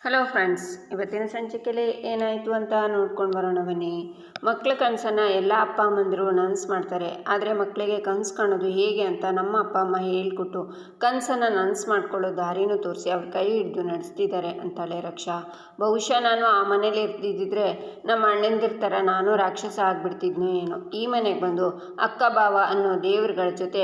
Hello friends, ಇವತ್ತಿನ ಸಂಚಿಕೆಯಲ್ಲಿ ಏನಾಯಿತು ಅಂತ ನೋಡ್ಕೊಂಡು ಬರೋಣ ಬನ್ನಿ. ಮಕ್ಕಳ ಕನಸನ್ನು ಎಲ್ಲ ಅಪ್ಪ ಅಮ್ಮಂದಿರು ನನಸು ಮಾಡ್ತಾರೆ. ಆದರೆ ಮಕ್ಕಳಿಗೆ ಕನಸು ಕಾಣೋದು ಹೇಗೆ ಅಂತ ನಮ್ಮ ಅಪ್ಪ ಅಮ್ಮ ಹೇಳ್ಕೊಟ್ಟು ಕನಸನ್ನು ನನಸು ಮಾಡ್ಕೊಳ್ಳೋ ದಾರಿನೂ ತೋರಿಸಿ ಅವ್ರ ಕೈ ಹಿಡಿದು ನಡೆಸ್ತಿದ್ದಾರೆ ಅಂತಾಳೆ ರಕ್ಷಾ. ಬಹುಶಃ ನಾನು ಆ ಮನೇಲಿ ಇರ್ತಿದ್ದಿದ್ರೆ ನಮ್ಮ ಅಣ್ಣಂದಿರ ಥರ ನಾನು ರಾಕ್ಷಸ ಆಗಿಬಿಡ್ತಿದ್ನೋ ಏನೋ. ಈ ಮನೆಗೆ ಬಂದು ಅಕ್ಕ ಭಾವ ಅನ್ನೋ ದೇವ್ರುಗಳ ಜೊತೆ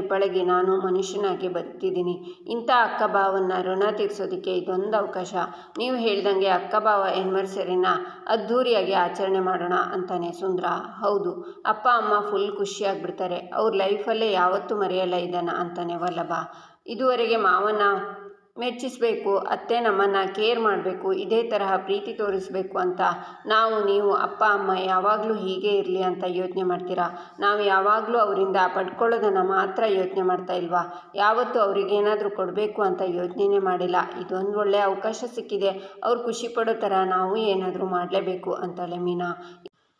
ಪಳಗಿ ನಾನು ಮನುಷ್ಯನಾಗಿ ಬದುಕ್ತಿದ್ದೀನಿ. ಇಂಥ ಅಕ್ಕ ಭಾವನ ಋಣ ತೀರಿಸೋದಕ್ಕೆ ಇದೊಂದು ಅವಕಾಶ. ನೀವು ಹೇಳ್ದಂಗೆ ಅಕ್ಕ ಭಾವ ಎನ್ವರ್ಸರಿನ ಅದ್ಧೂರಿಯಾಗಿ ಆಚರಣೆ ಮಾಡೋಣ ಅಂತಾನೆ ಸುಂದ್ರ. ಹೌದು, ಅಪ್ಪ ಅಮ್ಮ ಫುಲ್ ಖುಷಿಯಾಗಿಬಿಡ್ತಾರೆ. ಅವ್ರ ಲೈಫಲ್ಲೇ ಯಾವತ್ತೂ ಮರೆಯಲ್ಲ ಇದನ್ನು ಅಂತಾನೆ ವಲ್ಲಭ. ಇದುವರೆಗೆ ಮಾವನ್ನ ಮೆಚ್ಚಿಸಬೇಕು, ಅತ್ತೆ ನಮ್ಮನ್ನು ಕೇರ್ ಮಾಡಬೇಕು, ಇದೇ ತರಹ ಪ್ರೀತಿ ತೋರಿಸಬೇಕು ಅಂತ ನೀವು ಅಪ್ಪ ಅಮ್ಮ ಯಾವಾಗಲೂ ಹೀಗೆ ಇರಲಿ ಅಂತ ಯೋಚನೆ ಮಾಡ್ತೀರಾ? ನಾವು ಯಾವಾಗಲೂ ಅವರಿಂದ ಪಡ್ಕೊಳ್ಳೋದನ್ನು ಮಾತ್ರ ಯೋಚನೆ ಮಾಡ್ತಾ ಇಲ್ವಾ? ಯಾವತ್ತೂ ಅವ್ರಿಗೇನಾದರೂ ಕೊಡಬೇಕು ಅಂತ ಯೋಚನೆ ಮಾಡಿಲ್ಲ. ಇದೊಂದು ಒಳ್ಳೆಯ ಅವಕಾಶ ಸಿಕ್ಕಿದೆ, ಅವ್ರು ಖುಷಿ ಪಡೋ ಥರ ನಾವು ಏನಾದರೂ ಮಾಡಲೇಬೇಕು ಅಂತಾಳೆ ಮೀನಾ.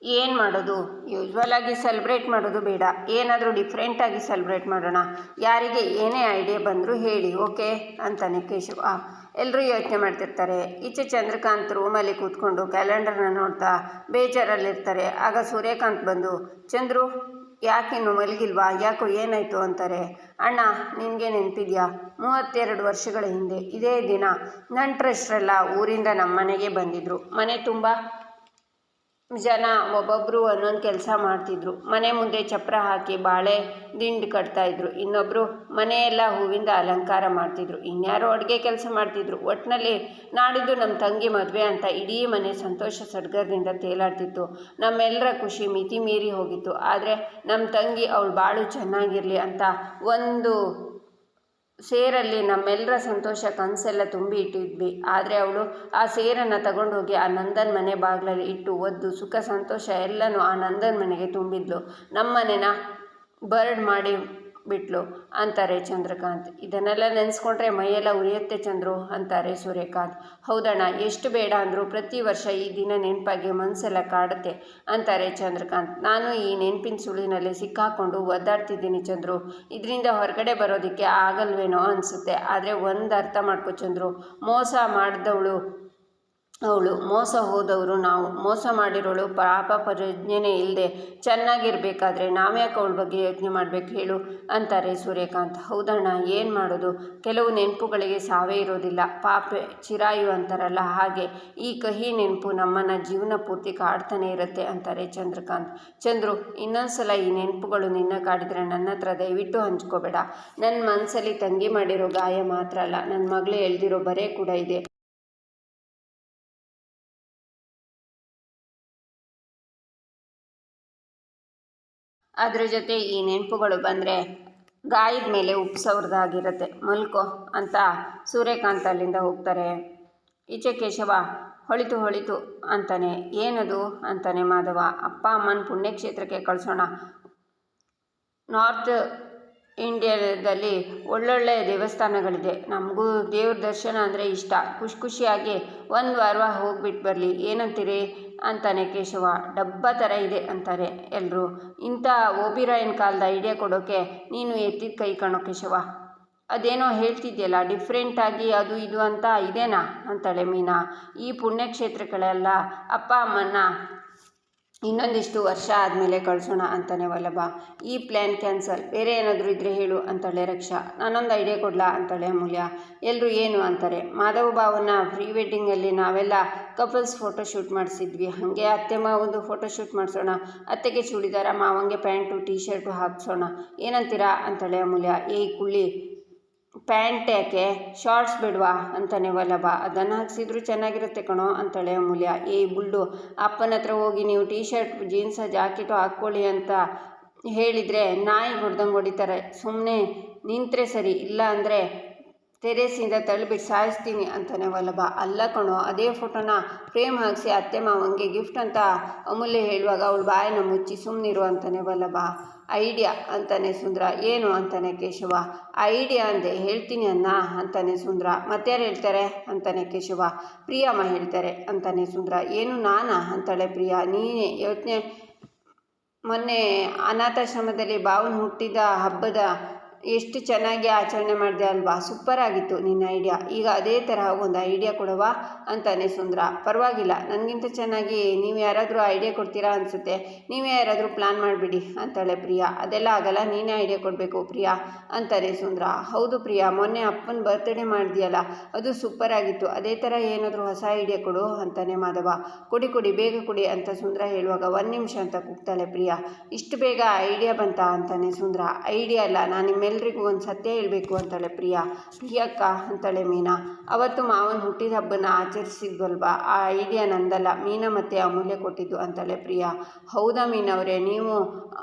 ಏನು ಮಾಡೋದು? ಯೂಶ್ವಲ್ ಆಗಿ ಸೆಲೆಬ್ರೇಟ್ ಮಾಡೋದು ಬೇಡ, ಏನಾದರೂ ಡಿಫ್ರೆಂಟಾಗಿ ಸೆಲೆಬ್ರೇಟ್ ಮಾಡೋಣ. ಯಾರಿಗೆ ಏನೇ ಐಡಿಯಾ ಬಂದರೂ ಹೇಳಿ, ಓಕೆ ಅಂತಾನೆ ಕೇಶವ. ಎಲ್ಲರೂ ಯೋಚನೆ ಮಾಡ್ತಿರ್ತಾರೆ. ಈಚೆ ಚಂದ್ರಕಾಂತ್ ರೂಮಲ್ಲಿ ಕೂತ್ಕೊಂಡು ಕ್ಯಾಲೆಂಡರ್ನ ನೋಡ್ತಾ ಬೇಜಾರಲ್ಲಿರ್ತಾರೆ. ಆಗ ಸೂರ್ಯಕಾಂತ್ ಬಂದು, ಚಂದ್ರು ಯಾಕಿನ್ನು ಮಲಗಿಲ್ವಾ, ಯಾಕೋ ಏನಾಯಿತು ಅಂತಾರೆ. ಅಣ್ಣ, ನಿನಗೆ ನೆನಪಿದೆಯಾ, 32 ವರ್ಷಗಳ ಹಿಂದೆ ಇದೇ ದಿನ ನಂಟರಷ್ಟರೆಲ್ಲ ಊರಿಂದ ನಮ್ಮ ಮನೆಗೆ ಬಂದಿದ್ದರು. ಮನೆ ತುಂಬ ಜನ ಒಬ್ಬೊಬ್ಬರು ಒಂದೊಂದು ಕೆಲಸ ಮಾಡ್ತಿದ್ರು. ಮನೆ ಮುಂದೆ ಚಪ್ರ ಹಾಕಿ ಬಾಳೆ ದಿಂಡು ಕಟ್ತಾಯಿದ್ರು. ಇನ್ನೊಬ್ಬರು ಮನೆಯೆಲ್ಲ ಹೂವಿಂದ ಅಲಂಕಾರ ಮಾಡ್ತಿದ್ರು. ಇನ್ಯಾರೋ ಅಡುಗೆ ಕೆಲಸ ಮಾಡ್ತಿದ್ರು. ಒಟ್ಟಿನಲ್ಲಿ ನಾಡಿದ್ದು ನಮ್ಮ ತಂಗಿ ಮದುವೆ ಅಂತ ಇಡೀ ಮನೆ ಸಂತೋಷ ಸಡಗರದಿಂದ ತೇಲಾಡ್ತಿತ್ತು. ನಮ್ಮೆಲ್ಲರ ಖುಷಿ ಮಿತಿ ಮೀರಿ ಹೋಗಿತ್ತು. ಆದರೆ ನಮ್ಮ ತಂಗಿ ಅವಳು ಬಾಳು ಚೆನ್ನಾಗಿರಲಿ ಅಂತ ಒಂದು ಸೇರಲ್ಲಿ ನಮ್ಮೆಲ್ಲರ ಸಂತೋಷ ಕನಸೆಲ್ಲ ತುಂಬಿ ಇಟ್ಟಿದ್ವಿ. ಆದರೆ ಅವಳು ಆ ಸೇರನ್ನು ತಗೊಂಡೋಗಿ ಆ ನಂದನ್ ಮನೆ ಬಾಗಿಲಲ್ಲಿ ಇಟ್ಟು ಒದ್ದು ಸುಖ ಸಂತೋಷ ಎಲ್ಲನೂ ಆ ನಂದನ್ ಮನೆಗೆ ತುಂಬಿದ್ಲು. ನಮ್ಮ ಮನೆನ ಬರ್ಡ್ ಮಾಡಿ ಬಿಟ್ಲು ಅಂತಾರೆ ಚಂದ್ರಕಾಂತ್. ಇದನ್ನೆಲ್ಲ ನೆನೆಸ್ಕೊಂಡ್ರೆ ಮೈಯೆಲ್ಲ ಉರಿಯುತ್ತೆ ಚಂದ್ರು ಅಂತಾರೆ ಸೂರ್ಯಕಾಂತ್. ಹೌದಣ್ಣ, ಎಷ್ಟು ಬೇಡ ಅಂದರೂ ಪ್ರತಿ ವರ್ಷ ಈ ದಿನ ನೆನಪಾಗಿ ಮನಸ್ಸೆಲ್ಲ ಕಾಡುತ್ತೆ ಅಂತಾರೆ ಚಂದ್ರಕಾಂತ್. ನಾನು ಈ ನೆನಪಿನ ಸುಳಿನಲ್ಲಿ ಸಿಕ್ಕಾಕೊಂಡು ಒದ್ದಾಡ್ತಿದ್ದೀನಿ ಚಂದ್ರು. ಇದರಿಂದ ಹೊರಗಡೆ ಬರೋದಕ್ಕೆ ಆಗಲ್ವೇನೋ ಅನಿಸುತ್ತೆ. ಆದರೆ ಒಂದು ಅರ್ಥ ಮಾಡ್ಕೊ ಚಂದ್ರು, ಮೋಸ ಮಾಡಿದವಳು ಅವಳು, ಮೋಸ ಹೋದವರು ನಾವು. ಮೋಸ ಮಾಡಿರೋಳು ಪಾಪ ಪ್ರಜ್ಞೆನೇ ಇಲ್ಲದೆ ಚೆನ್ನಾಗಿರ್ಬೇಕಾದ್ರೆ ನಾವ್ಯಾಕೆ ಅವಳ ಬಗ್ಗೆ ಯೋಚನೆ ಮಾಡಬೇಕು ಹೇಳು ಅಂತಾರೆ ಸೂರ್ಯಕಾಂತ್. ಹೌದಣ್ಣ, ಏನು ಮಾಡೋದು, ಕೆಲವು ನೆನಪುಗಳಿಗೆ ಸಾವೇ ಇರೋದಿಲ್ಲ. ಪಾಪೆ ಚಿರಾಯು ಅಂತಾರಲ್ಲ ಹಾಗೆ ಈ ಕಹಿ ನೆನಪು ನಮ್ಮನ್ನು ಜೀವನ ಪೂರ್ತಿ ಕಾಡ್ತಾನೆ ಇರುತ್ತೆ ಅಂತಾರೆ ಚಂದ್ರಕಾಂತ್. ಚಂದ್ರು, ಇನ್ನೊಂದು ಸಲ ಈ ನೆನಪುಗಳು ನಿನ್ನ ಕಾಡಿದರೆ ನನ್ನ ಹತ್ರ ದಯವಿಟ್ಟು ಹಂಚ್ಕೋಬೇಡ. ನನ್ನ ಮನಸ್ಸಲ್ಲಿ ತಂಗಿ ಮಾಡಿರೋ ಗಾಯ ಮಾತ್ರ ಅಲ್ಲ, ನನ್ನ ಮಗಳು ಎಳ್ದಿರೋ ಬರೆ ಕೂಡ ಇದೆ. ಅದ್ರ ಜೊತೆ ಈ ನೆನಪುಗಳು ಬಂದರೆ ಗಾಯದ ಮೇಲೆ ಉಪ್ಪು ಸವ್ರದಾಗಿರುತ್ತೆ, ಮಲ್ಕೋ ಅಂತ ಸೂರ್ಯಕಾಂತ್ ಅಲ್ಲಿಂದ ಹೋಗ್ತಾರೆ. ಈಚೆ ಕೇಶವ, ಹೊಳಿತು ಅಂತಾನೆ. ಏನದು ಅಂತಾನೆ ಮಾಧವ. ಅಪ್ಪ ಅಮ್ಮನ ಪುಣ್ಯಕ್ಷೇತ್ರಕ್ಕೆ ಕಳಿಸೋಣ. ನಾರ್ತ್ ಇಂಡಿಯಾದಲ್ಲಿ ಒಳ್ಳೊಳ್ಳೆ ದೇವಸ್ಥಾನಗಳಿದೆ. ನಮಗೂ ದೇವ್ರ ದರ್ಶನ ಅಂದರೆ ಇಷ್ಟ. ಖುಷಿಯಾಗಿ ಒಂದು ವಾರ ಹೋಗ್ಬಿಟ್ಟು ಬರಲಿ, ಏನಂತೀರಿ ಅಂತಾನೆ ಕೇಶವ. ಡಬ್ಬ ಥರ ಇದೆ ಅಂತಾರೆ ಎಲ್ಲರೂ. ಇಂಥ ಓಬಿರಾಯನ್ ಕಾಲದ ಐಡಿಯಾ ಕೊಡೋಕ್ಕೆ ನೀನು ಎತ್ತಿದ ಕೈ ಕಣೋ ಕೇಶವ. ಅದೇನೋ ಹೇಳ್ತಿದ್ಯಲ್ಲ ಡಿಫ್ರೆಂಟಾಗಿ ಅದು ಇದು ಅಂತ ಇದೇನಾ ಅಂತಾಳೆ ಮೀನಾ. ಈ ಪುಣ್ಯಕ್ಷೇತ್ರಗಳೆಲ್ಲ ಅಪ್ಪ ಅಮ್ಮನ್ನ ಇನ್ನೊಂದಿಷ್ಟು ವರ್ಷ ಆದಮೇಲೆ ಕಳಿಸೋಣ ಅಂತಾನೆ ವಲ್ಲಭ. ಈ ಪ್ಲ್ಯಾನ್ ಕ್ಯಾನ್ಸಲ್, ಬೇರೆ ಏನಾದರೂ ಇದ್ದರೆ ಹೇಳು ಅಂತಾಳೆ ರಕ್ಷಾ. ನಾನೊಂದು ಐಡಿಯಾ ಕೊಡಲಾ ಅಂತಾಳೆ ಅಮೂಲ್ಯ. ಎಲ್ಲರೂ ಏನು ಅಂತಾರೆ. ಮಾಧವ ಭಾವನ ಪ್ರೀ ವೆಡ್ಡಿಂಗಲ್ಲಿ ನಾವೆಲ್ಲ ಕಪಲ್ಸ್ ಫೋಟೋಶೂಟ್ ಮಾಡಿಸಿದ್ವಿ, ಹಾಗೆ ಅತ್ತೆ ಮಾವಂದು ಫೋಟೋಶೂಟ್ ಮಾಡಿಸೋಣ. ಅತ್ತೆಗೆ ಚೂಡಿದಾರ, ಮಾವಂಗೆ ಪ್ಯಾಂಟು ಟೀ ಶರ್ಟು ಹಾಕ್ಸೋಣ, ಏನಂತೀರಾ ಅಂತಾಳೆ ಅಮೂಲ್ಯ. ಏಯ್ ಕುಳ್ಳಿ, ಪ್ಯಾಂಟ್ ಯಾಕೆ, ಶಾರ್ಟ್ಸ್ ಬೇಡವಾ ಅಂತಾನೆ ವಲ್ಲಭ. ಅದನ್ನು ಹಾಕ್ಸಿದ್ರು ಚೆನ್ನಾಗಿರುತ್ತೆ ಕಣೋ ಅಂತಾಳೆ ಅಮೂಲ್ಯ. ಏಯ್ ಬುಲ್ಡು, ಅಪ್ಪನ ಹತ್ರ ಹೋಗಿ ನೀವು ಟೀ ಶರ್ಟ್ ಜೀನ್ಸ್ ಜಾಕೆಟು ಹಾಕ್ಕೊಳ್ಳಿ ಅಂತ ಹೇಳಿದರೆ ನಾಯಿ ಹೊಡೆದಂಗೆ ಹೊಡಿತಾರೆ. ಸುಮ್ಮನೆ ನಿಂತರೆ ಸರಿ, ಇಲ್ಲ ಅಂದರೆ ಟೆರೇಸಿಂದ ತಳ್ಳಿಬಿಟ್ಟು ಸಾಯಿಸ್ತೀನಿ ಅಂತಾನೆ ವಲ್ಲಭ. ಅಲ್ಲ ಕಣೋ, ಅದೇ ಫೋಟೋನ ಫ್ರೇಮ್ ಹಾಕಿಸಿ ಅತ್ತೆ ಮಾವಂಗೆ ಗಿಫ್ಟ್ ಅಂತ ಅಮೂಲ್ಯ ಹೇಳುವಾಗ ಅವಳು ಬಾಯನ್ನು ಮುಚ್ಚಿ ಸುಮ್ಮನಿರು ಅಂತಾನೆ ವಲ್ಲಭ. ಐಡಿಯಾ ಅಂತಾನೆ ಸುಂದ್ರ. ಏನು ಅಂತಾನೆ ಕೇಶವ. ಐಡಿಯಾ ಅಂದೆ, ಹೇಳ್ತೀನಿ ಅನ್ನ ಅಂತಾನೆ ಸುಂದ್ರ. ಮತ್ಯಾರು ಹೇಳ್ತಾರೆ ಅಂತಾನೆ ಕೇಶವ. ಪ್ರಿಯಮ್ಮ ಹೇಳ್ತಾರೆ ಅಂತಾನೆ ಸುಂದ್ರ. ಏನು ನಾನಾ ಅಂತಾಳೆ ಪ್ರಿಯಾ. ನೀನೇ ಯೋಚನೆ, ಮೊನ್ನೆ ಅನಾಥಾಶ್ರಮದಲ್ಲಿ ಬಾವನ ಹುಟ್ಟಿದ ಹಬ್ಬದ ಎಷ್ಟು ಚೆನ್ನಾಗಿ ಆಚರಣೆ ಮಾಡಿದೆ ಅಲ್ವಾ, ಸೂಪರ್ ಆಗಿತ್ತು ನಿನ್ನ ಐಡಿಯಾ. ಈಗ ಅದೇ ತರಹ ಒಂದು ಐಡಿಯಾ ಕೊಡುವ ಅಂತಾನೆ ಸುಂದರ. ಪರವಾಗಿಲ್ಲ, ನನಗಿಂತ ಚೆನ್ನಾಗಿ ನೀವು ಯಾರಾದರೂ ಐಡಿಯಾ ಕೊಡ್ತೀರಾ ಅನಿಸುತ್ತೆ, ನೀವೇ ಯಾರಾದರೂ ಪ್ಲ್ಯಾನ್ ಮಾಡಿಬಿಡಿ ಅಂತಾಳೆ ಪ್ರಿಯಾ. ಅದೆಲ್ಲ ಆಗಲ್ಲ, ನೀನೇ ಐಡಿಯಾ ಕೊಡಬೇಕು ಪ್ರಿಯಾ ಅಂತಾನೆ ಸುಂದರ. ಹೌದು ಪ್ರಿಯಾ, ಮೊನ್ನೆ ಅಪ್ಪನ ಬರ್ತ್ಡೇ ಮಾಡಿದ್ಯಲ್ಲ, ಅದು ಸೂಪರ್ ಆಗಿತ್ತು. ಅದೇ ಥರ ಏನಾದರೂ ಹೊಸ ಐಡಿಯಾ ಕೊಡು ಅಂತಾನೆ ಮಾಧವ. ಕೊಡಿ ಬೇಗ ಕೊಡಿ ಅಂತ ಸುಂದರ ಹೇಳುವಾಗ 1 ನಿಮಿಷ ಅಂತ ಕೂಗ್ತಾಳೆ ಪ್ರಿಯಾ. ಇಷ್ಟು ಬೇಗ ಐಡಿಯಾ ಬಂತಾ ಅಂತಾನೆ ಸುಂದರ. ಐಡಿಯಾ ಅಲ್ಲ, ನಾನು ನಿಮ್ಮೆಲ್ರಿಗೂ ಒಂದು ಸತ್ಯ ಹೇಳಬೇಕು ಅಂತಾಳೆ ಪ್ರಿಯಾ. ಪ್ರಿಯಕ್ಕ ಅಂತಾಳೆ ಮೀನಾ. ಅವತ್ತು ಮಾವನ ಹುಟ್ಟಿದ ಹಬ್ಬನ ಆಚರಿಸಿದ್ವಲ್ವಾ, ಆ ಐಡಿಯಾ ನಂದಲ್ಲ, ಮೀನಾ ಮತ್ತು ಅಮೂಲ್ಯ ಕೊಟ್ಟಿದ್ದು ಅಂತಾಳೆ ಪ್ರಿಯಾ. ಹೌದಾ ಮೀನವರೇ, ನೀವು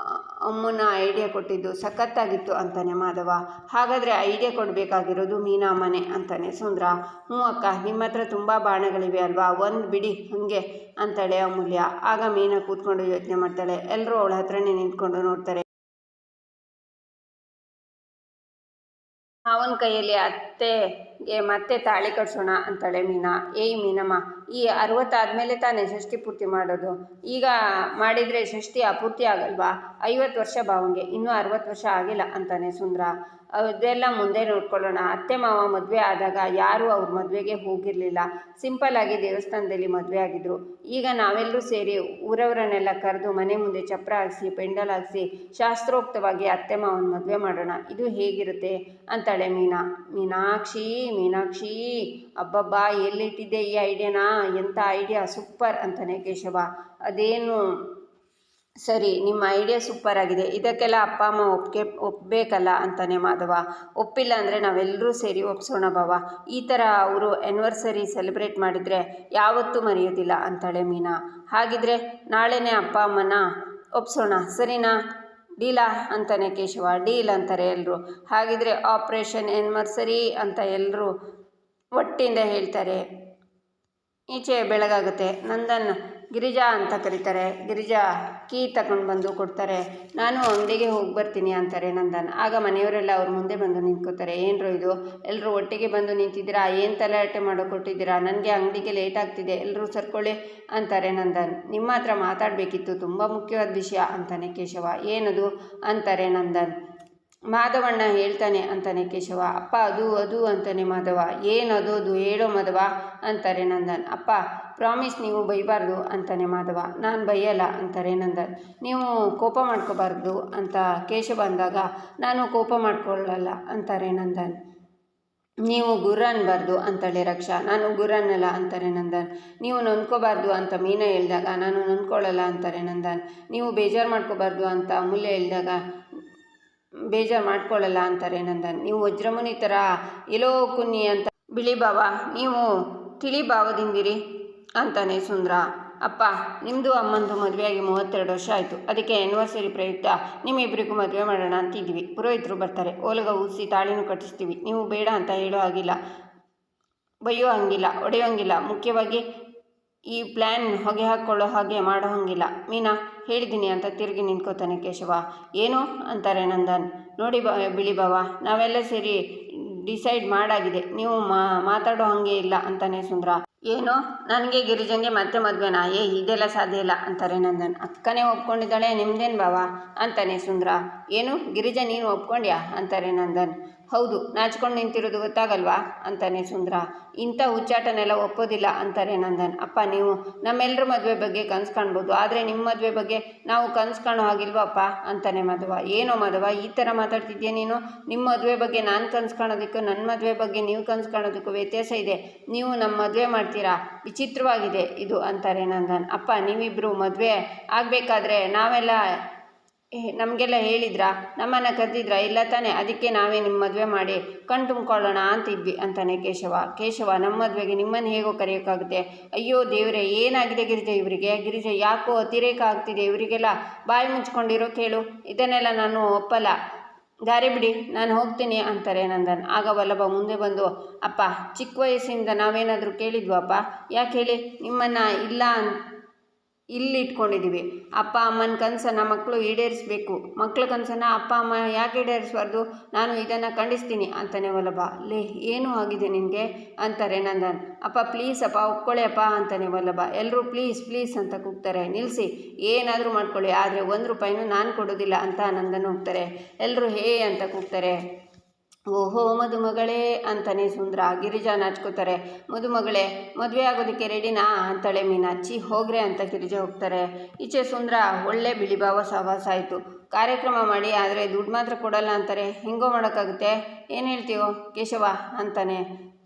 ಅಮ್ಮನ ಐಡಿಯಾ ಕೊಟ್ಟಿದ್ದು ಸಖತ್ತಾಗಿತ್ತು ಅಂತಾನೆ ಮಾಧವ. ಹಾಗಾದರೆ ಐಡಿಯಾ ಕೊಡಬೇಕಾಗಿರೋದು ಮೀನಾ ಅಮ್ಮನೆ ಅಂತಾನೆ ಸುಂದರ. ಹ್ಞೂ ಅಕ್ಕ, ನಿಮ್ಮ ಹತ್ರ ತುಂಬ ಬಾಣಗಳಿವೆ ಅಲ್ವಾ, ಒಂದು ಬಿಡಿ ಹಾಗೆ ಅಂತಾಳೆ ಅಮೂಲ್ಯ. ಆಗ ಮೀನಾ ಕೂತ್ಕೊಂಡು ಯೋಚನೆ ಮಾಡ್ತಾಳೆ. ಎಲ್ಲರೂ ಅವಳ ಹತ್ರನೇ ನಿಂತ್ಕೊಂಡು ನೋಡ್ತಾರೆ. ಮಾವನ ಕೈಯಲ್ಲಿ ಅತ್ತೆಗೆ ಮತ್ತೆ ತಾಳಿ ಕಟ್ಸೋಣ ಅಂತಾಳೆ ಮೀನಾ. ಏಯ್ ಮೀನಮ್ಮ, ಈ 60 ಆದಮೇಲೆ ತಾನೇ ಷಷ್ಠಿ ಪೂರ್ತಿ ಮಾಡೋದು, ಈಗ ಮಾಡಿದರೆ ಷಷ್ಠಿ ಅಪೂರ್ತಿ ಆಗಲ್ವಾ? 50 ವರ್ಷ ಭಾವಂಗೆ, ಇನ್ನೂ 60 ವರ್ಷ ಆಗಿಲ್ಲ ಅಂತಾನೆ ಸುಂದರ. ಅದೆಲ್ಲ ಮುಂದೆ ನೋಡ್ಕೊಳ್ಳೋಣ. ಅತ್ತೆ ಮಾವ ಮದುವೆ ಆದಾಗ ಯಾರೂ ಅವ್ರ ಮದುವೆಗೆ ಹೋಗಿರಲಿಲ್ಲ, ಸಿಂಪಲ್ಲಾಗಿ ದೇವಸ್ಥಾನದಲ್ಲಿ ಮದುವೆ ಆಗಿದ್ರು. ಈಗ ನಾವೆಲ್ಲರೂ ಸೇರಿ ಊರವರನ್ನೆಲ್ಲ ಕರೆದು ಮನೆ ಮುಂದೆ ಚಪ್ರ ಹಾಕಿಸಿ ಪೆಂಡಲ್ ಹಾಕಿಸಿ ಶಾಸ್ತ್ರೋಕ್ತವಾಗಿ ಅತ್ತೆ ಮಾವನ ಮದುವೆ ಮಾಡೋಣ. ಇದು ಹೇಗಿರುತ್ತೆ ಅಂತಾಳೆ ಮೀನಾ. ಮೀನಾಕ್ಷಿ ಅಬ್ಬಬ್ಬಾ, ಎಲ್ಲಿಟ್ಟಿದ್ದೆ ಈ ಐಡಿಯಾನ? ಎಂಥ ಐಡಿಯಾ, ಸೂಪರ್ ಅಂತಾನೆ ಕೇಶವ. ಅದೇನು ಸರಿ, ನಿಮ್ಮ ಐಡಿಯಾ ಸೂಪರ್ ಆಗಿದೆ, ಇದಕ್ಕೆಲ್ಲ ಅಪ್ಪ ಅಮ್ಮ ಒಪ್ಪಬೇಕಲ್ಲ ಅಂತಾನೆ ಮಾಧವ. ಒಪ್ಪಿಲ್ಲ ಅಂದರೆ ನಾವೆಲ್ಲರೂ ಸೇರಿ ಒಪ್ಸೋಣ ಬಾವ. ಈ ಥರ ಅವರು ಆ್ಯನಿವರ್ಸರಿ ಸೆಲೆಬ್ರೇಟ್ ಮಾಡಿದರೆ ಯಾವತ್ತೂ ಮರೆಯೋದಿಲ್ಲ ಅಂತಾಳೆ ಮೀನಾ. ಹಾಗಿದ್ರೆ ನಾಳೆನೇ ಅಪ್ಪ ಅಮ್ಮನ ಒಪ್ಸೋಣ, ಸರಿನಾ? ಡೀಲಾ ಅಂತಾನೆ ಕೇಶವ. ಡೀಲ್ ಅಂತಾರೆ ಎಲ್ಲರೂ. ಹಾಗಿದ್ರೆ ಆಪ್ರೇಷನ್ ಆ್ಯನಿವರ್ಸರಿ ಅಂತ ಎಲ್ಲರೂ ಒಟ್ಟಿಂದ ಹೇಳ್ತಾರೆ. ಈಚೆ ಬೆಳಗಾಗುತ್ತೆ. ನಂದನ್ ಗಿರಿಜಾ ಅಂತ ಕರೀತಾರೆ. ಗಿರಿಜಾ ಕೀ ತಗೊಂಡು ಬಂದು ಕೊಡ್ತಾರೆ. ನಾನು ಅಂಗಡಿಗೆ ಹೋಗಿ ಬರ್ತೀನಿ ಅಂತಾರೆ ನಂದನ್. ಆಗ ಮನೆಯವರೆಲ್ಲ ಅವ್ರ ಮುಂದೆ ಬಂದು ನಿಂತ್ಕೋತಾರೆ. ಏನ್ರೋ ಇದು, ಎಲ್ಲರೂ ಒಟ್ಟಿಗೆ ಬಂದು ನಿಂತಿದ್ದೀರಾ, ಏನು ತಲೆಹರಟೆ ಮಾಡೋ ಕೊಟ್ಟಿದ್ದೀರಾ? ನನಗೆ ಅಂಗಡಿಗೆ ಲೇಟ್ ಆಗ್ತಿದೆ, ಎಲ್ಲರೂ ಸರ್ಕೊಳ್ಳಿ ಅಂತಾರೆ ನಂದನ್. ನಿಮ್ಮ ಹತ್ರ ಮಾತಾಡಬೇಕಿತ್ತು, ತುಂಬ ಮುಖ್ಯವಾದ ವಿಷಯ ಅಂತಾನೆ ಕೇಶವ. ಏನದು ಅಂತಾರೆ ನಂದನ್. ಮಾಧವಣ್ಣ ಹೇಳ್ತಾನೆ ಅಂತಾನೆ ಕೇಶವ. ಅಪ್ಪ ಅದು ಅಂತಾನೆ ಮಾಧವ. ಏನದು ಹೇಳೋ ಮಾಧವ ಅಂತಾರೆ ನಂದನ್. ಅಪ್ಪ ಪ್ರಾಮಿಸ್, ನೀವು ಬೈಬಾರ್ದು ಅಂತಾನೆ ಮಾಧವ. ನಾನು ಬೈಯಲ್ಲ ಅಂತಾರೆ ನಂದನ್. ನೀವು ಕೋಪ ಮಾಡ್ಕೋಬಾರ್ದು ಅಂತ ಕೇಶವ ಅಂದಾಗ, ನಾನು ಕೋಪ ಮಾಡ್ಕೊಳ್ಳಲ್ಲ ಅಂತಾರೆ ನಂದನ್. ನೀವು ಗುರ್ರ ಅನ್ಬಾರ್ದು ಅಂತಾಳೆ ರಕ್ಷಾ. ನಾನು ಗುರ್ರನ್ನಲ್ಲ ಅಂತಾರೆ ನಂದನ್. ನೀವು ನೊಂದ್ಕೋಬಾರ್ದು ಅಂತ ಮೀನಾ ಹೇಳಿದಾಗ, ನಾನು ನೊಂದ್ಕೊಳ್ಳಲ್ಲ ಅಂತಾರೆ ನಂದನ್. ನೀವು ಬೇಜಾರು ಮಾಡ್ಕೋಬಾರ್ದು ಅಂತ ಅಮೂಲ್ಯ ಹೇಳಿದಾಗ, ಬೇಜಾರು ಮಾಡ್ಕೊಳ್ಳಲ್ಲ ಅಂತಾರೆ ನಂದನ್. ನೀವು ವಜ್ರಮುನಿ ಥರ ಎಲ್ಲೋ ಕುನ್ನಿ ಅಂತ ಬಿಳಿ ಭಾವ, ನೀವು ತಿಳಿ ಭಾವದಿಂದಿರಿ ಅಂತಾನೆ ಸುಂದರ. ಅಪ್ಪ, ನಿಮ್ಮದು ಅಮ್ಮಂದು ಮದುವೆಯಾಗಿ 32 ವರ್ಷ ಆಯಿತು. ಅದಕ್ಕೆ ಆ್ಯನಿವರ್ಸರಿ ಪ್ರಯುಕ್ತ ನಿಮ್ಮಿಬ್ಬರಿಗೂ ಮದುವೆ ಮಾಡೋಣ ಅಂತಿದ್ವಿ. ಪುರೋಹಿತರು ಬರ್ತಾರೆ, ಓಲಗ ಊಸಿ ತಾಳಿನೂ ಕಟ್ಟಿಸ್ತೀವಿ. ನೀವು ಬೇಡ ಅಂತ ಹೇಳೋ ಹಾಗಿಲ್ಲ, ಬೈಯೋ ಹಂಗಿಲ್ಲ, ಹೊಡೆಯೋಂಗಿಲ್ಲ. ಮುಖ್ಯವಾಗಿ ಈ ಪ್ಲ್ಯಾನ್ ಹೊಗೆ ಹಾಕ್ಕೊಳ್ಳೋ ಹಾಗೆ ಮಾಡೋ ಹಂಗಿಲ್ಲ. ಮೀನಾ ಹೇಳಿದ್ದೀನಿ ಅಂತ ತಿರುಗಿ ನಿಂತ್ಕೋತಾನೆ ಕೇಶವ. ಏನು ಅಂತಾರೆ ನಂದನ್. ನೋಡಿ ಬಿಳಿ ಬಾವ, ನಾವೆಲ್ಲ ಸೇರಿ ಡಿಸೈಡ್ ಮಾಡಾಗಿದೆ, ನೀವು ಮಾತಾಡೋ ಹಾಗೆ ಇಲ್ಲ ಅಂತಾನೆ ಸುಂದರ. ಏನು, ನನಗೆ ಗಿರಿಜಂಗೆ ಮತ್ತೆ ಮದುವೆನಾ? ಇದೆಲ್ಲ ಸಾಧ್ಯ ಇಲ್ಲ ಅಂತಾರೆ ನಂದನ್. ಅಕ್ಕನೇ ಒಪ್ಕೊಂಡಿದ್ದಾಳೆ, ನಿಮ್ದೇನು ಬಾವ ಅಂತಾನೆ ಸುಂದರ. ಏನು, ಗಿರಿಜಾ ನೀನು ಒಪ್ಕೊಂಡ್ಯಾ ಅಂತಾರೆ ನಂದನ್. ಹೌದು, ನಾಚ್ಕೊಂಡು ನಿಂತಿರೋದು ಗೊತ್ತಾಗಲ್ವಾ ಅಂತಾನೆ ಸುಂದರ. ಇಂಥ ಹುಚ್ಚಾಟನೆಲ್ಲ ಒಪ್ಪೋದಿಲ್ಲ ಅಂತಾರೆ ನಂದನ್. ಅಪ್ಪ, ನೀವು ನಮ್ಮೆಲ್ಲರ ಮದುವೆ ಬಗ್ಗೆ ಕನಸು ಕಾಣ್ಬೋದು, ಆದರೆ ನಿಮ್ಮ ಮದುವೆ ಬಗ್ಗೆ ನಾವು ಕನಸು ಕಾಣೋ ಹಾಗಿಲ್ವಪ್ಪ ಅಂತಾನೆ ಮಾಧವ. ಏನೋ ಮಾಧವ, ಈ ಥರ ಮಾತಾಡ್ತಿದ್ಯಾ ನೀನು? ನಿಮ್ಮ ಮದುವೆ ಬಗ್ಗೆ ನಾನು ಕನಸು ಕಾಣೋದಕ್ಕೂ ನನ್ನ ಮದುವೆ ಬಗ್ಗೆ ನೀವು ಕನಸು ಕಾಣೋದಕ್ಕೂ ವ್ಯತ್ಯಾಸ ಇದೆ. ನೀವು ನಮ್ಮ ಮದುವೆ ಮಾಡ್ತೀರಾ? ವಿಚಿತ್ರವಾಗಿದೆ ಇದು ಅಂತಾರೆ ನಂದನ್. ಅಪ್ಪ, ನೀವಿಬ್ಬರು ಮದುವೆ ಆಗಬೇಕಾದ್ರೆ ನಮಗೆಲ್ಲ ಹೇಳಿದ್ರಾ? ನಮ್ಮನ್ನು ಕರೆದಿದ್ರಾ? ಇಲ್ಲ ತಾನೇ? ಅದಕ್ಕೆ ನಾವೇ ನಿಮ್ಮ ಮದುವೆ ಮಾಡಿ ಕಣ್ ತುಂಬ್ಕೊಳ್ಳೋಣ ಅಂತಿದ್ವಿ ಅಂತಾನೆ ಕೇಶವ. ನಮ್ಮ ಮದುವೆಗೆ ನಿಮ್ಮನ್ನು ಹೇಗೋ ಕರೆಯೋಕ್ಕಾಗುತ್ತೆ? ಅಯ್ಯೋ ದೇವರೇ, ಏನಾಗಿದೆ ಗಿರಿಜಾ ಇವರಿಗೆ? ಗಿರಿಜಾ ಯಾಕೋ ಅತಿರೇಕ ಆಗ್ತಿದೆ ಇವರಿಗೆಲ್ಲ. ಬಾಯಿ ಮುಚ್ಕೊಂಡಿರೋ ಕೇಳು, ಇದನ್ನೆಲ್ಲ ನಾನು ಒಪ್ಪಲ್ಲ. ದಾರಿ ಬಿಡಿ, ನಾನು ಹೋಗ್ತೀನಿ ಅಂತಾರೆ ನಂದನ್. ಆಗ ವಲ್ಲಭ ಮುಂದೆ ಬಂದು, ಅಪ್ಪ, ಚಿಕ್ಕ ವಯಸ್ಸಿಂದ ನಾವೇನಾದರೂ ಕೇಳಿದ್ವಪ್ಪ? ಯಾಕೆ ಹೇಳಿ? ನಿಮ್ಮನ್ನು ಇಲ್ಲ ಇಲ್ಲಿ ಇಟ್ಕೊಂಡಿದ್ದೀವಿ. ಅಪ್ಪ ಅಮ್ಮನ ಕನಸನ್ನು ಮಕ್ಕಳು ಈಡೇರಿಸಬೇಕು. ಮಕ್ಕಳ ಕನಸನ್ನು ಅಪ್ಪ ಅಮ್ಮ ಯಾಕೆ ಈಡೇರಿಸಬಾರ್ದು? ನಾನು ಇದನ್ನು ಖಂಡಿಸ್ತೀನಿ ಅಂತಾನೆ ವಲ್ಲಭ. ಲೇ, ಏನೂ ಆಗಿದೆ ನಿನಗೆ ಅಂತಾರೆ ನಂದನ್. ಅಪ್ಪ ಪ್ಲೀಸ್ ಅಪ್ಪ ಒಪ್ಕೊಳ್ಳಿ ಅಪ್ಪ ಅಂತಾನೆ ವಲ್ಲಭ. ಎಲ್ಲರೂ ಪ್ಲೀಸ್ ಪ್ಲೀಸ್ ಅಂತ ಕೂಗ್ತಾರೆ. ನಿಲ್ಲಿಸಿ, ಏನಾದರೂ ಮಾಡ್ಕೊಳ್ಳಿ, ಆದರೆ 1 ರೂಪಾಯಿನೂ ನಾನು ಕೊಡೋದಿಲ್ಲ ಅಂತ ನಂದನ್ ಹೋಗ್ತಾರೆ. ಎಲ್ಲರೂ ಹೇ ಅಂತ ಕೂಗ್ತಾರೆ. ಓಹೋ ಮದುಮಗಳೇ ಅಂತಾನೆ ಸುಂದ್ರ. ಗಿರಿಜಾ ನಾಚ್ಕೋತಾರೆ. ಮದುಮಗಳೇ, ಮದುವೆ ಆಗೋದಕ್ಕೆ ರೆಡಿನಾ ಅಂತಾಳೆ ಮೀನಾಕ್ಷಿ. ಹೋಗ್ರೆ ಅಂತ ಗಿರಿಜಾ ಹೋಗ್ತಾರೆ. ಈಚೆ ಸುಂದ್ರ ಒಳ್ಳೆ ಬಿಳಿಭಾವ ಸಹವಾಸ ಆಯಿತು. ಕಾರ್ಯಕ್ರಮ ಮಾಡಿ, ಆದರೆ ದುಡ್ಡು ಮಾತ್ರ ಕೊಡಲ್ಲ ಅಂತಾರೆ. ಹೆಂಗೋ ಮಾಡೋಕ್ಕಾಗುತ್ತೆ? ಏನು ಹೇಳ್ತೀಯೋ ಕೇಶವ ಅಂತಾನೆ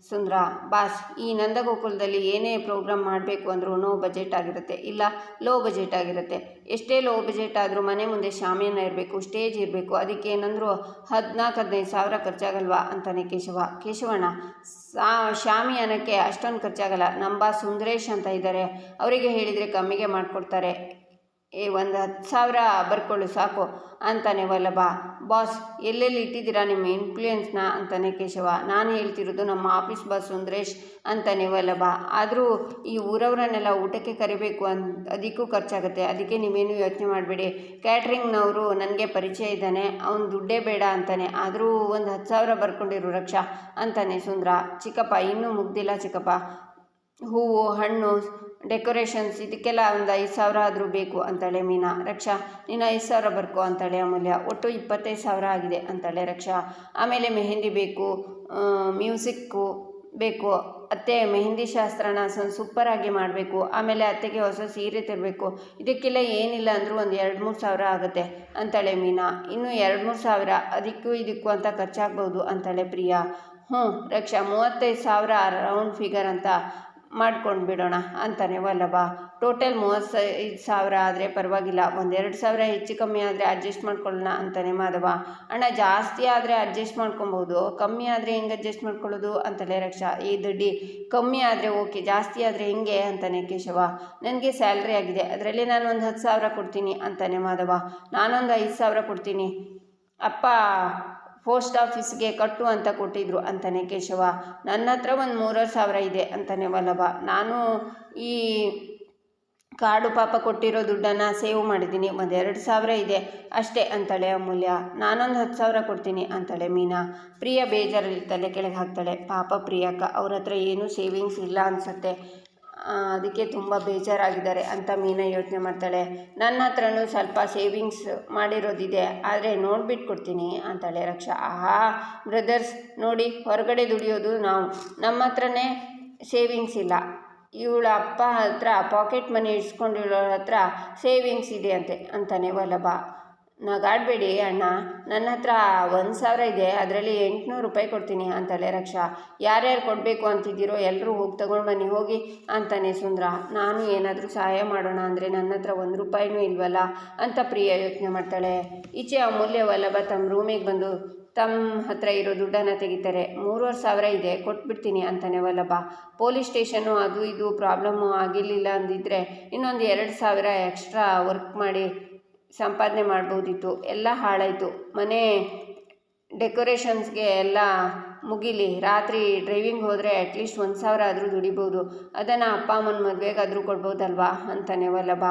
ಸುಂದ್ರ. ಬಾಸ್, ಈ ನಂದಗೋಕುಲದಲ್ಲಿ ಏನೇ ಪ್ರೋಗ್ರಾಮ್ ಮಾಡಬೇಕು ಅಂದ್ರೂ ನೋ ಬಜೆಟ್ ಆಗಿರುತ್ತೆ, ಇಲ್ಲ ಲೋ ಬಜೆಟ್ ಆಗಿರುತ್ತೆ. ಎಷ್ಟೇ ಲೋ ಬಜೆಟ್ ಆದರೂ ಮನೆ ಮುಂದೆ ಶಾಮಿಯಾನ ಇರಬೇಕು, ಸ್ಟೇಜ್ ಇರಬೇಕು. ಅದಕ್ಕೆ ಏನಂದರೂ 14-15 ಸಾವಿರ ಖರ್ಚಾಗಲ್ವಾ ಅಂತಾನೆ ಕೇಶವಣ್ಣ, ಶಾಮಿಯಾನಕ್ಕೆ ಅಷ್ಟೊಂದು ಖರ್ಚಾಗಲ್ಲ. ನಮ್ಮ ಬಾಸ್ ಸುಂದರೇಶ್ ಅಂತ ಇದ್ದಾರೆ, ಅವರಿಗೆ ಹೇಳಿದರೆ ಕಮ್ಮಿಗೆ ಮಾಡಿಕೊಡ್ತಾರೆ. ಒಂದು 10,000 ಬರ್ಕೊಳ್ಳು ಸಾಕು ಅಂತಾನೆ ವಲ್ಲಭ. ಬಾಸ್, ಎಲ್ಲೆಲ್ಲಿ ಇಟ್ಟಿದ್ದೀರಾ ನಿಮ್ಮ ಇನ್ಫ್ಲೂಯೆನ್ಸ್ನ ಅಂತಾನೆ ಕೇಶವ. ನಾನು ಹೇಳ್ತಿರೋದು ನಮ್ಮ ಆಫೀಸ್ ಬಾಸ್ ಸುಂದರೇಶ್ ಅಂತಾನೆ ವಲ್ಲಭ. ಆದರೂ ಈ ಊರವರನ್ನೆಲ್ಲ ಊಟಕ್ಕೆ ಕರಿಬೇಕು ಅದಕ್ಕೂ ಖರ್ಚಾಗುತ್ತೆ. ಅದಕ್ಕೆ ನೀವೇನು ಯೋಚನೆ ಮಾಡಬೇಡಿ. ಕ್ಯಾಟ್ರಿಂಗ್ನವರು ನನಗೆ ಪರಿಚಯ ಇದ್ದಾನೆ, ಅವನು ದುಡ್ಡೇ ಬೇಡ ಅಂತಾನೆ. ಆದರೂ ಒಂದು 10,000 ಬರ್ಕೊಂಡಿರು ರಕ್ಷಾ ಅಂತಾನೆ ಸುಂದ್ರ. ಚಿಕ್ಕಪ್ಪ, ಇನ್ನೂ ಮುಗ್ದಿಲ್ಲ ಚಿಕ್ಕಪ್ಪ. ಹೂವು, ಹಣ್ಣು, ಡೆಕೋರೇಷನ್ಸ್ ಇದಕ್ಕೆಲ್ಲ ಒಂದು 5,000 ಆದರೂ ಬೇಕು ಅಂತಾಳೆ ಮೀನಾ. ರಕ್ಷಾ, ನೀನು 5,000 ಬರ್ಕೋ ಅಂತಾಳೆ ಅಮೂಲ್ಯ. ಒಟ್ಟು 25,000 ಆಗಿದೆ ಅಂತಾಳೆ ರಕ್ಷಾ. ಆಮೇಲೆ ಮೆಹಂದಿ ಬೇಕು, ಮ್ಯೂಸಿಕ್ಕು ಬೇಕು. ಅತ್ತೆ ಮೆಹಂದಿ ಶಾಸ್ತ್ರನ ಸೂಪರಾಗಿ ಮಾಡಬೇಕು. ಆಮೇಲೆ ಅತ್ತೆಗೆ ಹೊಸ ಸೀರೆ ತರಬೇಕು. ಇದಕ್ಕೆಲ್ಲ ಏನಿಲ್ಲ ಅಂದರೂ ಒಂದು 2-3 ಸಾವಿರ ಆಗುತ್ತೆ ಅಂತಾಳೆ ಮೀನಾ. ಇನ್ನೂ 2-3 ಸಾವಿರ ಅದಕ್ಕೂ ಇದಕ್ಕೂ ಅಂತ ಖರ್ಚಾಗ್ಬೋದು ಅಂತಾಳೆ ಪ್ರಿಯಾ. ರಕ್ಷಾ, 35,000 ರೌಂಡ್ ಫಿಗರ್ ಅಂತ ಮಾಡ್ಕೊಂಡು ಬಿಡೋಣ ಅಂತಾನೆ ವಲ್ಲಭ. ಟೋಟಲ್ 35,000 ಆದರೆ ಪರವಾಗಿಲ್ಲ, 1-2 ಹೆಚ್ಚು ಕಮ್ಮಿ ಆದರೆ ಅಡ್ಜಸ್ಟ್ ಮಾಡ್ಕೊಳ್ಳೋಣ ಅಂತಾನೆ ಮಾಧವ. ಅಣ್ಣ, ಜಾಸ್ತಿ ಆದರೆ ಅಡ್ಜಸ್ಟ್ ಮಾಡ್ಕೊಬೋದು, ಕಮ್ಮಿ ಆದರೆ ಹೆಂಗೆ ಅಡ್ಜಸ್ಟ್ ಮಾಡ್ಕೊಳ್ಳೋದು ಅಂತಾಳೆ ರಕ್ಷಾ. ಈ ದಡ್ಡಿ, ಕಮ್ಮಿ ಆದರೆ ಓಕೆ, ಜಾಸ್ತಿ ಆದರೆ ಹೆಂಗೆ ಅಂತಾನೆ ಕೇಶವ. ನನಗೆ ಸ್ಯಾಲ್ರಿ ಆಗಿದೆ, ಅದರಲ್ಲಿ ನಾನು ಒಂದು 10,000 ಕೊಡ್ತೀನಿ ಅಂತಾನೆ ಮಾಧವ. ನಾನೊಂದು 5,000 ಕೊಡ್ತೀನಿ, ಅಪ್ಪ ಪೋಸ್ಟ್ ಆಫೀಸ್ಗೆ ಕಟ್ಟು ಅಂತ ಕೊಟ್ಟಿದ್ರು ಅಂತಾನೆ ಕೇಶವ. ನನ್ನ ಹತ್ರ ಒಂದು 3,000 ಇದೆ ಅಂತಾನೆ ವಲ್ಲಭ. ನಾನು ಈ ಕಾಡು ಪಾಪ ಕೊಟ್ಟಿರೋ ದುಡ್ಡನ್ನು ಸೇವ್ ಮಾಡಿದ್ದೀನಿ, 2,000 ಇದೆ ಅಷ್ಟೇ ಅಂತಾಳೆ ಅಮೂಲ್ಯ. ನಾನೊಂದು 10,000 ಕೊಡ್ತೀನಿ ಅಂತಾಳೆ ಮೀನಾ. ಪ್ರಿಯಾ ಬೇಜಾರಲ್ಲಿ ತಲೆ ಕೆಳಗೆ ಹಾಕ್ತಾಳೆ. ಪಾಪ ಪ್ರಿಯಕ್ಕ, ಅವ್ರ ಹತ್ರ ಏನೂ ಸೇವಿಂಗ್ಸ್ ಇಲ್ಲ ಅನಿಸುತ್ತೆ, ಅದಕ್ಕೆ ತುಂಬ ಬೇಜಾರಾಗಿದ್ದಾರೆ ಅಂತ ಮೀನಾ ಯೋಚನೆ ಮಾಡ್ತಾಳೆ. ನನ್ನ ಹತ್ರನೂ ಸ್ವಲ್ಪ ಸೇವಿಂಗ್ಸ್ ಮಾಡಿರೋದಿದೆ, ಆದರೆ ನೋಡ್ಬಿಟ್ಟು ಕೊಡ್ತೀನಿ ಅಂತಾಳೆ ರಕ್ಷಾ. ಆಹಾ ಬ್ರದರ್ಸ್, ನೋಡಿ, ಹೊರಗಡೆ ದುಡಿಯೋದು ನಾವು, ನಮ್ಮ ಹತ್ರನೇ ಸೇವಿಂಗ್ಸ್ ಇಲ್ಲ. ಇವಳ ಅಪ್ಪ ಹತ್ರ ಪಾಕೆಟ್ ಮನಿ ಇಸ್ಕೊಂಡಿರೋ ಹತ್ರ ಸೇವಿಂಗ್ಸ್ ಇದೆ ಅಂತಾನೆ ವಲ್ಲಭ. ನಗಾಡಬೇಡಿ ಅಣ್ಣ, ನನ್ನ ಹತ್ರ 1,000 ಇದೆ, ಅದರಲ್ಲಿ 800 ರೂಪಾಯಿ ಕೊಡ್ತೀನಿ ಅಂತಾಳೆ ರಕ್ಷಾ. ಯಾರ್ಯಾರು ಕೊಡಬೇಕು ಅಂತಿದ್ದೀರೋ ಎಲ್ಲರೂ ಹೋಗಿ ತಗೊಂಡು ಬನ್ನಿ ಹೋಗಿ ಅಂತಾನೆ ಸುಂದ್ರ. ನಾನು ಏನಾದರೂ ಸಹಾಯ ಮಾಡೋಣ ಅಂದರೆ ನನ್ನ ಹತ್ರ 1 ರೂಪಾಯಿನೂ ಇಲ್ವಲ್ಲ ಅಂತ ಪ್ರಿಯ ಯೋಚನೆ ಮಾಡ್ತಾಳೆ. ಈಚೆ ಅಮೂಲ್ಯ ವಲ್ಲಭ ತಮ್ಮ ರೂಮಿಗೆ ಬಂದು ತಮ್ಮ ಹತ್ರ ಇರೋ ದುಡ್ಡನ್ನು ತೆಗಿತಾರೆ. 3,500 ಇದೆ, ಕೊಟ್ಬಿಡ್ತೀನಿ ಅಂತಾನೆ ವಲ್ಲಭ. ಪೊಲೀಸ್ ಸ್ಟೇಷನ್ನು ಅದು ಇದು ಪ್ರಾಬ್ಲಮ್ಮು ಆಗಿರಲಿಲ್ಲ ಅಂದಿದ್ರೆ ಇನ್ನೊಂದು 2,000 ಎಕ್ಸ್ಟ್ರಾ ವರ್ಕ್ ಮಾಡಿ ಸಂಪಾದನೆ ಮಾಡ್ಬೋದಿತ್ತು. ಎಲ್ಲ ಹಾಳಾಯಿತು. ಮನೆ ಡೆಕೋರೇಷನ್ಸ್ಗೆ ಎಲ್ಲ ಮುಗಿಲಿ, ರಾತ್ರಿ ಡ್ರೈವಿಂಗ್ ಹೋದರೆ ಅಟ್ಲೀಸ್ಟ್ 1,000 ಆದರೂ ದುಡಿಬೋದು. ಅದನ್ನು ಅಪ್ಪ ಅಮ್ಮನ ಮದುವೆಗಾದರೂ ಕೊಡ್ಬೋದಲ್ವಾ ಅಂತಾನೆ ವಲ್ಲಭ.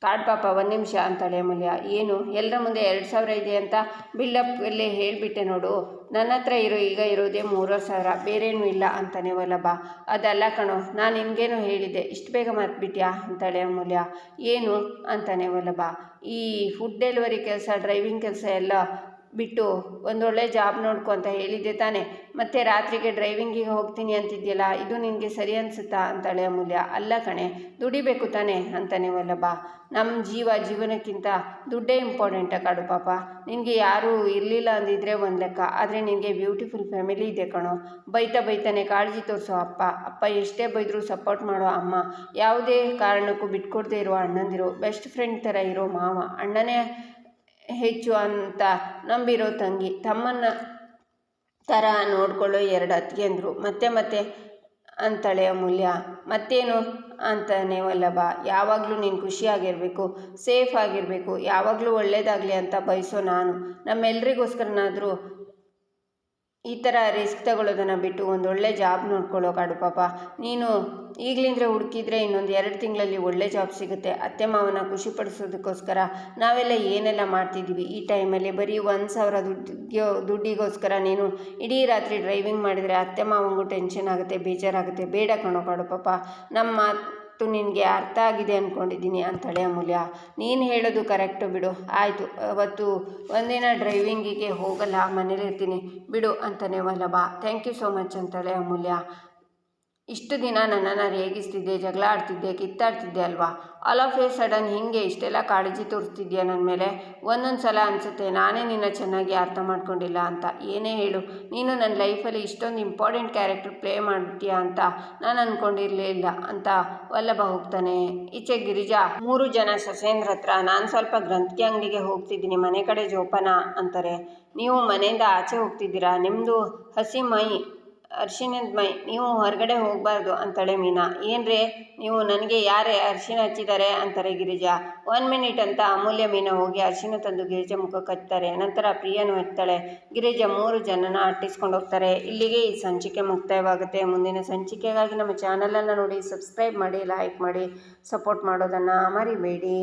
ಕಾಡು ಪಾಪ, 1 ನಿಮಿಷ ಅಂತಾಳೆ ಅಮೂಲ್ಯ. ಏನು, ಎಲ್ಲರ ಮುಂದೆ 2,000 ಇದೆ ಅಂತ ಬಿಲ್ಡಪ್ ಎಲ್ಲೇ ಹೇಳಿಬಿಟ್ಟೆ ನೋಡು. ನನ್ನ ಹತ್ರ ಈಗ ಇರೋದೇ 3,000, ಬೇರೇನೂ ಇಲ್ಲ ಅಂತಾನೆ ವಲ್ಲಭ. ಅದಲ್ಲ ಕಣೋ, ನಾನು ನಿನಗೇನೋ ಹೇಳಿದ್ದೆ, ಇಷ್ಟು ಬೇಗ ಮರ್ತ್ಬಿಟ್ಯಾ ಅಂತಾಳೆ ಅಮೂಲ್ಯ. ಏನು ಅಂತಾನೆ ವಲ್ಲಭ. ಈ ಫುಡ್ ಡೆಲಿವರಿ ಕೆಲಸ, ಡ್ರೈವಿಂಗ್ ಕೆಲಸ ಎಲ್ಲ ಬಿಟ್ಟು ಒಂದೊಳ್ಳೆ ಜಾಬ್ ನೋಡ್ಕೊ ಅಂತ ಹೇಳಿದ್ದೆ ತಾನೆ, ಮತ್ತೆ ರಾತ್ರಿಗೆ ಡ್ರೈವಿಂಗಿಗೆ ಹೋಗ್ತೀನಿ ಅಂತಿದ್ಯಲ್ಲ, ಇದು ನಿನಗೆ ಸರಿ ಅನಿಸುತ್ತಾ ಅಂತಾಳೆ ಅಮೂಲ್ಯ. ಅಲ್ಲ ಕಣೆ, ದುಡಿಬೇಕು ತಾನೆ ಅಂತಾನೆ ವಲ್ಲಭ. ನಮ್ಮ ಜೀವನಕ್ಕಿಂತ ದುಡ್ಡೇ ಇಂಪಾರ್ಟೆಂಟ ಕಾಡು ಪಾಪ. ನಿನಗೆ ಯಾರೂ ಇರಲಿಲ್ಲ ಅಂದಿದ್ರೆ ಒಂದು ಲೆಕ್ಕ, ಆದರೆ ನಿನಗೆ ಬ್ಯೂಟಿಫುಲ್ ಫ್ಯಾಮಿಲಿ ಇದೆ ಕಣೋ. ಬೈತಾನೆ ಕಾಳಜಿ ತೋರಿಸೋ ಅಪ್ಪ, ಎಷ್ಟೇ ಬೈದರೂ ಸಪೋರ್ಟ್ ಮಾಡೋ ಅಮ್ಮ, ಯಾವುದೇ ಕಾರಣಕ್ಕೂ ಬಿಟ್ಕೊಡದೇ ಇರೋ ಅಣ್ಣಂದಿರು, ಬೆಸ್ಟ್ ಫ್ರೆಂಡ್ ಥರ ಇರೋ ಮಾವ, ಅಣ್ಣನೇ ಹೆಚ್ಚು ಅಂತ ನಂಬಿರೋ ತಂಗಿ, ತಮ್ಮನ್ನ ಥರ ನೋಡ್ಕೊಳ್ಳೋ 2 ಅತ್ತಿಗೆಂದರು, ಮತ್ತೆ ಅಂತಾಳೆ ಅಮೂಲ್ಯ. ಮತ್ತೇನು ಅಂತಾನೆ ವಲ್ಲಭ. ಯಾವಾಗಲೂ ನೀನು ಖುಷಿಯಾಗಿರಬೇಕು, ಸೇಫ್ ಆಗಿರಬೇಕು, ಯಾವಾಗಲೂ ಒಳ್ಳೆಯದಾಗಲಿ ಅಂತ ಬಯಸೋ ನಾನು. ನಮ್ಮೆಲ್ಲರಿಗೋಸ್ಕರನಾದರೂ ಈ ಥರ ರಿಸ್ಕ್ ತಗೊಳ್ಳೋದನ್ನು ಬಿಟ್ಟು ಒಂದೊಳ್ಳೆ ಜಾಬ್ ನೋಡ್ಕೊಳ್ಳೋ ಕಾಡು ಪಾಪ. ನೀನು ಈಗಲಿಂದ್ರೆ ಹುಡುಕಿದ್ರೆ ಇನ್ನೊಂದು 2 ತಿಂಗಳಲ್ಲಿ ಒಳ್ಳೆ ಜಾಬ್ ಸಿಗುತ್ತೆ. ಅತ್ತೆ ಮಾವನ ಖುಷಿಪಡಿಸೋದಕ್ಕೋಸ್ಕರ ನಾವೆಲ್ಲ ಏನೆಲ್ಲ ಮಾಡ್ತಿದ್ದೀವಿ. ಈ ಟೈಮಲ್ಲಿ ಬರೀ 1,000 ದುಡ್ಡಿಗೋಸ್ಕರ ನೀನು ಇಡೀ ರಾತ್ರಿ ಡ್ರೈವಿಂಗ್ ಮಾಡಿದರೆ ಅತ್ತೆ ಮಾವಂಗೂ ಟೆನ್ಷನ್ ಆಗುತ್ತೆ, ಬೇಜಾರಾಗುತ್ತೆ. ಬೇಡ ಕಣೋ ಕಾಡು ಪಾಪ, ನಮ್ಮ ಮಾತು ನಿನಗೆ ಅರ್ಥ ಆಗಿದೆ ಅಂದ್ಕೊಂಡಿದ್ದೀನಿ ಅಂತಾಳೆ ಅಮೂಲ್ಯ. ನೀನು ಹೇಳೋದು ಕರೆಕ್ಟು ಬಿಡು, ಆಯಿತು ಅವತ್ತು ಒಂದಿನ ಡ್ರೈವಿಂಗಿಗೆ ಹೋಗಲ್ಲ, ಮನೇಲಿರ್ತೀನಿ ಬಿಡು ಅಂತಾನೆ Vallabh. Thank you so much ಅಂತಾಳೆ ಅಮೂಲ್ಯ. ಇಷ್ಟು ದಿನ ನನ್ನನ್ನು ರೇಗಿಸ್ತಿದ್ದೆ, ಜಗಳ ಆಡ್ತಿದ್ದೆ, ಕಿತ್ತಾಡ್ತಿದ್ದೆ ಅಲ್ವಾ. ಆಲ್ ಆಫ್ ಎ ಸಡನ್ ಹಿಂಗೆ ಇಷ್ಟೆಲ್ಲ ಕಾಳಜಿ ತೋರಿಸ್ತಿದ್ಯಾ ನನ್ನ ಮೇಲೆ. ಒಂದೊಂದು ಸಲ ಅನಿಸುತ್ತೆ ನಾನೇ ನಿನ್ನ ಚೆನ್ನಾಗಿ ಅರ್ಥ ಮಾಡ್ಕೊಂಡಿಲ್ಲ ಅಂತ. ಏನೇ ಹೇಳು, ನೀನು ನನ್ನ ಲೈಫಲ್ಲಿ ಇಷ್ಟೊಂದು ಇಂಪಾರ್ಟೆಂಟ್ ಕ್ಯಾರೆಕ್ಟರ್ ಪ್ಲೇ ಮಾಡ್ತೀಯಾ ಅಂತ ನಾನು ಅಂದ್ಕೊಂಡಿರಲಿಲ್ಲ ಅಂತ ವಲ್ಲಭ ಹೋಗ್ತಾನೆ. ಈಚೆ ಗಿರಿಜಾ 3 ಜನ ಸೊಸೇಂದ್ರ ಹತ್ರ ನಾನು ಸ್ವಲ್ಪ ಗ್ರಂಥಿಗೆ ಅಂಗಡಿಗೆ ಹೋಗ್ತಿದ್ದೀನಿ, ಮನೆ ಕಡೆ ಜೋಪಾನ ಅಂತಾರೆ. ನೀವು ಮನೆಯಿಂದ ಆಚೆ ಹೋಗ್ತಿದ್ದೀರಾ, ನಿಮ್ಮದು ಹಸಿ ಮೈ ಅರಿಶಿಣದ ಮೈ, ನೀವು ಹೊರಗಡೆ ಹೋಗಬಾರ್ದು ಅಂತಾಳೆ ಮೀನಾ. ಏನ್ರೇ ನೀವು, ನನಗೆ ಯಾರೇ ಅರಿಶಿಣ ಹಚ್ಚಿದ್ದಾರೆ ಅಂತಾರೆ ಗಿರಿಜಾ. 1 ಮಿನಿಟ್ ಅಂತ ಅಮೂಲ್ಯ ಮೀನಾ ಹೋಗಿ ಅರಿಶಿಣ ತಂದು ಗಿರಿಜಾ ಮುಖಕ್ಕೆ ಹಚ್ತಾರೆ. ನಂತರ ಪ್ರಿಯನು ಎತ್ತಾಳೆ. ಗಿರಿಜಾ 3 ಜನನ ಅಟ್ಟಿಸ್ಕೊಂಡು ಹೋಗ್ತಾರೆ. ಇಲ್ಲಿಗೆ ಈ ಸಂಚಿಕೆ ಮುಕ್ತಾಯವಾಗುತ್ತೆ. ಮುಂದಿನ ಸಂಚಿಕೆಗಾಗಿ ನಮ್ಮ ಚಾನಲನ್ನು ನೋಡಿ, ಸಬ್ಸ್ಕ್ರೈಬ್ ಮಾಡಿ, ಲೈಕ್ ಮಾಡಿ, ಸಪೋರ್ಟ್ ಮಾಡೋದನ್ನು ಮರಿಬೇಡಿ.